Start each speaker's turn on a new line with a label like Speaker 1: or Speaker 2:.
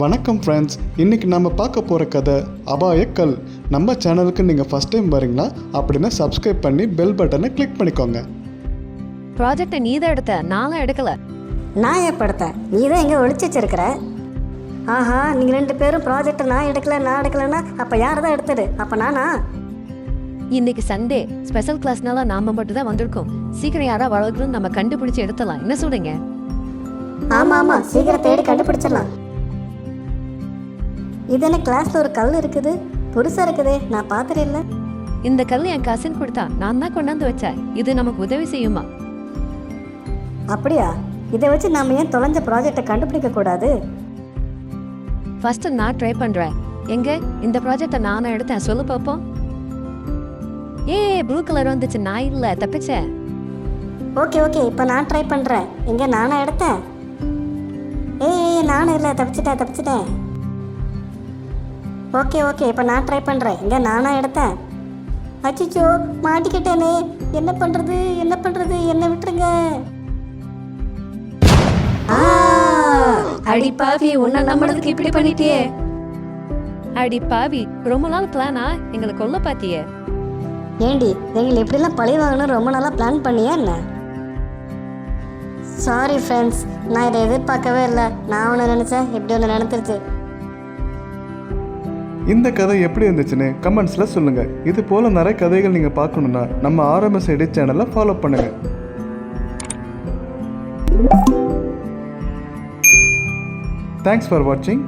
Speaker 1: வணக்கம் ஃப்ரெண்ட்ஸ், இன்றைக்கி நம்ம பார்க்க போகிற கதை அபாயக்கல். நம்ம சேனலுக்கு நீங்கள் ஃபஸ்ட் டைம் வரீங்களா அப்படின்னா சப்ஸ்கிரைப் பண்ணி பெல் பட்டனை கிளிக் பண்ணிக்கோங்க.
Speaker 2: ப்ராஜெக்டை நீ தான் எடுத்த, நானும் எடுக்கல.
Speaker 3: நான் எப்போ எடுத்தேன்? நீ தான் எங்கே ஒழிச்சு வச்சிருக்கிற? ஆஹா, நீங்கள் 2 பேரும் ப்ராஜெக்டை நான் எடுக்கலைன்னா அப்போ யார் தான் எடுத்தது? அப்போ நானா?
Speaker 2: இன்னைக்கு சண்டே ஸ்பெஷல் கிளாஸ்னால நாம மட்டும் தான் வந்திருக்கோம். சீக்கிரம் யாரா வளர்க்கணும், நம்ம கண்டுபிடிச்சு எடுத்தலாம். என்ன சொல்றீங்க?
Speaker 3: ஆமாம், சீக்கிரம் தேடி கண்டுபிடிச்சிடலாம். இது என்ன கிளாஸில் ஒரு கல் இருக்குது, புதுசாக இருக்குதே, நான் பார்த்துட்டு இல்லை.
Speaker 2: இந்த கல் என் கசின் கொடுத்தா, நான் தான் கொண்டாந்து வச்சேன். இது நமக்கு உதவி செய்யுமா?
Speaker 3: அப்படியா? இதை வச்சு நாம் ஏன் தொலைஞ்ச ப்ராஜெக்டை கண்டுபிடிக்க கூடாது?
Speaker 2: ஃபர்ஸ்ட் நான் ட்ரை பண்றேன். எங்க இந்த ப்ராஜெக்டை நானும் எடுத்தேன், சொல்லு பார்ப்போம். ப்ளூ கலர் வந்துச்சு, நான் இல்லை, தப்பிச்சேன்.
Speaker 3: ஓகே, இப்போ நான் ட்ரை பண்ணுறேன். எங்கே நானா எடுத்தேன்? நானும் இல்லை, தப்பிச்சிட்டேன். ஓகே, இப்போ நான் ட்ரை பண்ணுறேன். இங்கே நானா எடுத்தேன். அச்சிச்சோ, மாட்டிக்கிட்டேனே. என்ன பண்ணுறது, என்ன விட்டுருங்க.
Speaker 2: அடி பாவி, உன்னை நம்மளுக்கு இப்படி பண்ணிட்டியே. அடி பாவி, ரொம்ப நாள் பிளானா எங்களை கொல்ல பாத்தியே.
Speaker 3: ஏண்டி, எங்களை எப்படிலாம் பழி வாங்கணும் ரொம்ப நாளாக பிளான் பண்ணியா என்ன? சாரி ஃப்ரெண்ட்ஸ், நான் இதை எதிர்பார்க்கவே இல்லை. நான் ஒன்று நினச்சேன், இப்படி ஒன்று நடந்துருச்சு.
Speaker 1: இந்த கதை எப்படி இருந்துச்சுன்னு கமெண்ட்ஸில் சொல்லுங்கள். இது போல் நிறைய கதைகள் நீங்கள் பார்க்கணுன்னா நம்ம ஆர்எம்எஸ் எடிட் சேனலை ஃபாலோ பண்ணுங்கள். தேங்க்ஸ் ஃபார் வாட்சிங்.